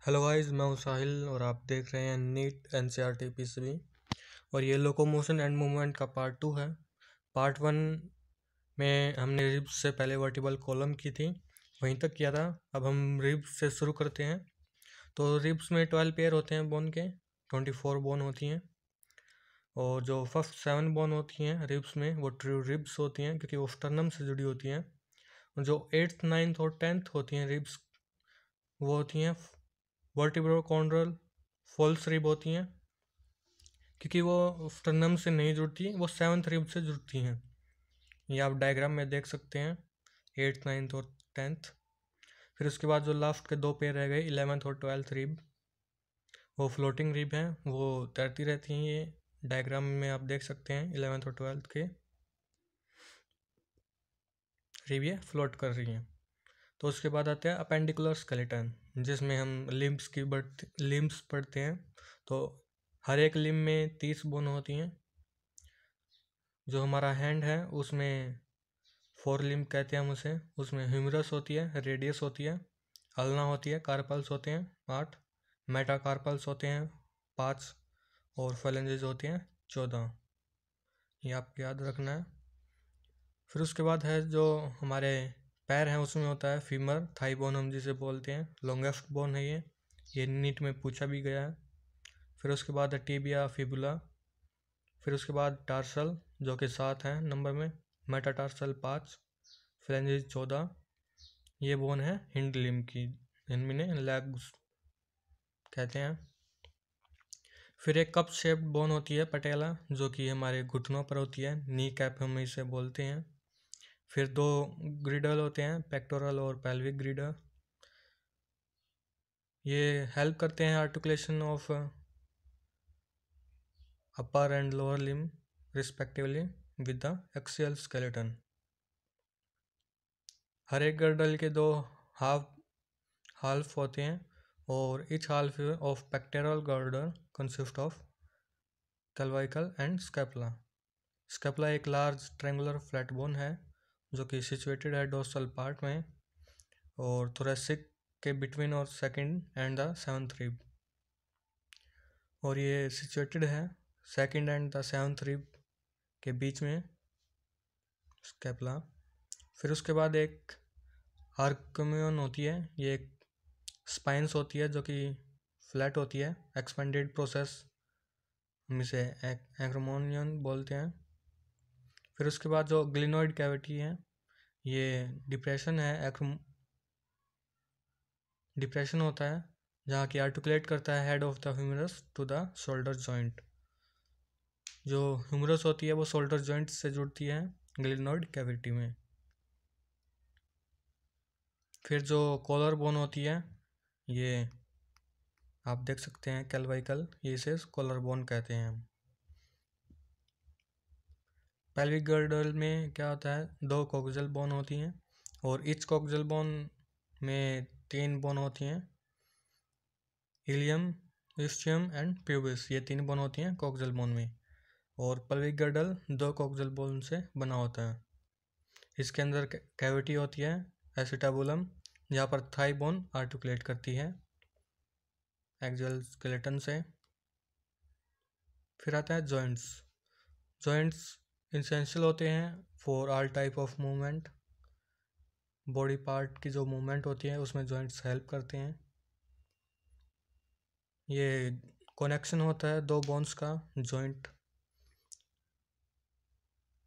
Hello guys, मैं हूं साहिल और आप देख रहे हैं नीट एनसीईआरटी पीसीबी। और ये लोकोमोशन एंड मूवमेंट का पार्ट 2 है। पार्ट 1 में हमने रिब्स से पहले वर्टिबल कॉलम की थी, वहीं तक किया था। अब हम रिब्स से शुरू करते हैं। तो रिब्स में 12 पेयर होते हैं बोन के, 24 बोन होती हैं। और जो फर्स्ट 7 बोन होती हैं रिब्स में वो ट्रू रिब्स होती हैं, क्योंकि वो स्टर्नम से जुड़ी होती हैं। और जो 8th 9th और 10th होती हैं रिब्स, वो होती हैं वर्टिब्रोकॉन्ड्रल फॉल्स रिब होती हैं, क्योंकि वो स्टर्नम से नहीं जुड़ती, वो 7th रिब से जुड़ती हैं। ये आप डायग्राम में देख सकते हैं, 8th 9th और 10th। फिर उसके बाद जो लास्ट के 2 पेयर रह गए 11th और 12th रिब, वो फ्लोटिंग रिब हैं, वो तैरती रहती हैं। ये डायग्राम में आप देख सकते हैं 11th और 12th के रिब ये फ्लोट कर रही हैं। तो उसके बाद आते हैं अपेंडिकुलर स्केलेटन, जिसमें हम लिम्स पढ़ते हैं। तो हर एक लिम्ब में 30 बोन होती हैं। जो हमारा हैंड है उसमें 4 लिम्ब कहते हैं हम उसे। उसमें ह्यूमरस होती है, रेडियस होती है, अल्ना होती है, कार्पल्स होते हैं 8, मेटाकार्पल्स होते हैं 5 और फेलेंजेस होते हैं 14। ये आपको याद रखना है। फिर उसके बाद है जो हमारे पैर हैं, उसमें होता है फीमर, थाई बोन हम जिसे बोलते हैं, लॉन्गेस्ट बोन है ये नीट में पूछा भी गया है। फिर उसके बाद है टिबिया, फिबुला। फिर उसके बाद टार्सल जो कि 7 है नंबर में, मेटाटार्सल 5, फ्लेंजेस 14। ये बोन है हिंड लिम्ब की, इनमें लेग्स कहते हैं। फिर एक कप शेप्ड बोन होती है पटेला, जो कि हमारे घुटनों पर होती है, नी कैप हम इसे बोलते हैं। फिर 2 ग्रिडल होते हैं, पेक्टोरल और पेल्विक ग्रिडल। ये हेल्प करते हैं articulation of upper and lower limb respectively with the axial skeleton. हर एक गर्डल के 2 हाल्फ होते हैं, और each half of pectoral girdle consists of clavicle and scapula. Scapula एक लार्ज ट्रेंगुलर फ्लैट बोन है, जो कि सिचुएटेड है डोर्सल पार्ट में और थोरेसिक के बिटवीन और second and the 7th rib. और ये सिचुएटेड है second and the 7th rib के बीच में, स्कैपुला। फिर उसके बाद एक आर्कम्यून होती है, ये एक स्पाइंस होती है जो कि फ्लैट होती है, एक्सपेंडेड प्रोसेस हम इसे एक्रोमोनियन बोलते हैं। फिर उसके बाद जो ग्लिनोइड कैविटी है, ये डिप्रेशन होता है, जहाँ की आर्टिकुलेट करता है head of the humerus to the shoulder joint. जो ह्यूमरस होती है वो शोल्डर जॉइंट से जुड़ती है ग्लिनोइड कैविटी में। फिर जो कॉलर बोन होती है, ये आप देख सकते हैं कैल्वाइकल, ये इसे कॉलर बोन कहते हैं। पेल्विक गर्डल में क्या होता है, 2 कॉक्सियल बोन होती हैं, और ईच कॉक्सियल बोन में 3 बोन होती हैं, इलियम, ischium एंड प्यूबिस। ये 3 बोन होती हैं कॉक्सियल बोन में। और पेल्विक गर्डल 2 कॉक्सियल बोन से बना होता है। इसके अंदर कैविटी होती है एसिटाबुलम, जहाँ पर थाई बोन आर्टिकुलेट करती है एक्सियल स्केलेटन से। फिर आता है जॉइंट्स। जॉइंट्स इसेंशियल होते हैं for all type of movement. Body part की जो मूवमेंट होती है उसमें जॉइंट्स हेल्प करते हैं। ये कनेक्शन होता है 2 बोन्स का।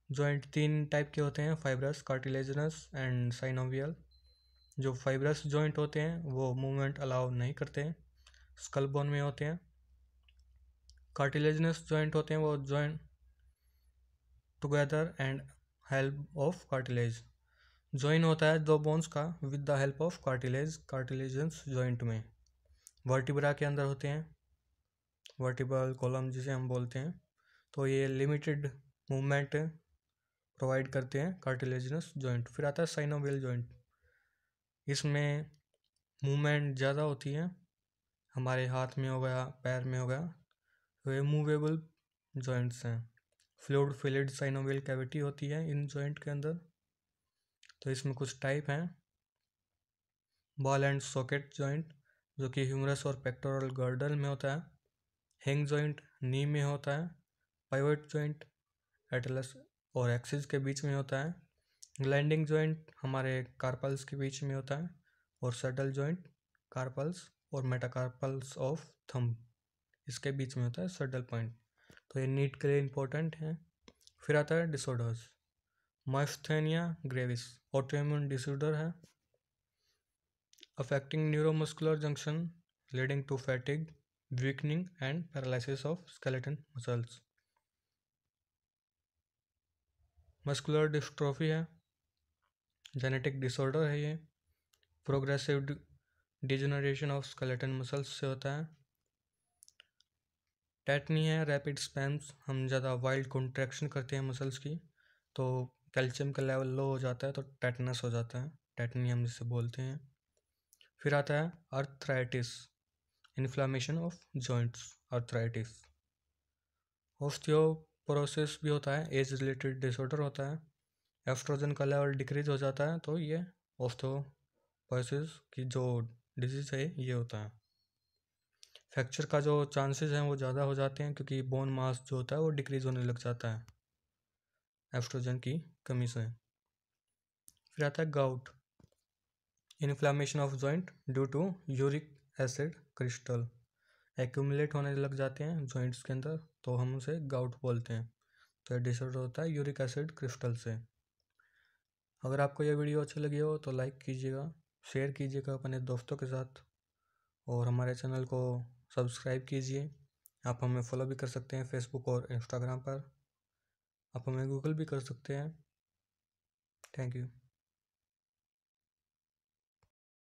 जॉइंट 3 टाइप के होते हैं, फाइब्रस, कार्टिलेजिनस एंड साइनोवियल। जो फाइब्रस जॉइंट होते हैं वो मूवमेंट अलाउ नहीं करते, स्कल बोन में होते हैं। कार्टिलेजिनस जॉइंट होते हैं वो joint together and help of cartilage. Join होता है 2 बोन्स का with the help of cartilage, cartilaginous joint में। वर्टिब्रा के अंदर होते हैं, वर्टिब्रल कॉलम जिसे हम बोलते हैं। तो ये लिमिटेड मूवमेंट प्रोवाइड करते हैं कार्टिलेजिनस जॉइंट। फिर आता है साइनोवियल जॉइंट। इसमें मूवमेंट ज़्यादा होती है, हमारे हाथ में हो गया, पैर में हो गया, तो ये मूवेबल जॉइंट्स हैं। फ्लूइड फिलिड साइनोवियल कैविटी होती है इन जॉइंट के अंदर। तो इसमें कुछ टाइप हैं, बॉल एंड सॉकेट जॉइंट, जो कि ह्यूमरस और पेक्टोरल गर्डल में होता है। हिंग जॉइंट नी में होता है। पाइवट जॉइंट एटलस और एक्सिस के बीच में होता है। ग्लैंडिंग जॉइंट हमारे कार्पल्स के बीच में होता है। और सैडल जॉइंट कार्पल्स और मेटाकार्पल्स ऑफ थंब इसके बीच में होता है सैडल पॉइंट। तो ये नीट के लिए इम्पोर्टेंट है। फिर आता है disorders. Myasthenia gravis autoimmune disorder है affecting neuromuscular junction leading to fatigue, weakening and paralysis of skeleton muscles. Muscular dystrophy है, जेनेटिक डिसऑर्डर है ये, progressive degeneration of skeleton muscles से होता है। टेटनी है, रैपिड स्पैम्स, हम ज़्यादा वाइल्ड कॉन्ट्रैक्शन करते हैं मसल्स की तो कैल्शियम का लेवल लो हो जाता है तो टेटनस हो जाता है, टेटनी हम जिसे बोलते हैं। फिर आता है arthritis, inflammation of joints, arthritis. Osteoporosis भी होता है, एज रिलेटेड डिसऑर्डर होता है। एस्ट्रोजन का लेवल डिक्रीज हो जाता है तो ये ऑस्टियोपोरोसिस की जो डिजीज़ है ये होता है। फ्रैक्चर का जो चांसेस हैं वो ज़्यादा हो जाते हैं क्योंकि बोन मास जो होता है वो डिक्रीज होने लग जाता है एस्ट्रोजन की कमी से। फिर आता है gout, inflammation of joint due to uric acid crystal, accumulate होने लग जाते हैं जॉइंट्स के अंदर तो हम उसे गाउट बोलते हैं। तो ये डिसऑर्डर होता है यूरिक एसिड क्रिस्टल से। अगर आपको यह वीडियो अच्छी लगी हो तो लाइक कीजिएगा, शेयर कीजिएगा अपने दोस्तों के साथ और हमारे चैनल को सब्सक्राइब कीजिए। आप हमें फॉलो भी कर सकते हैं फेसबुक और इंस्टाग्राम पर, आप हमें गूगल भी कर सकते हैं। Thank you.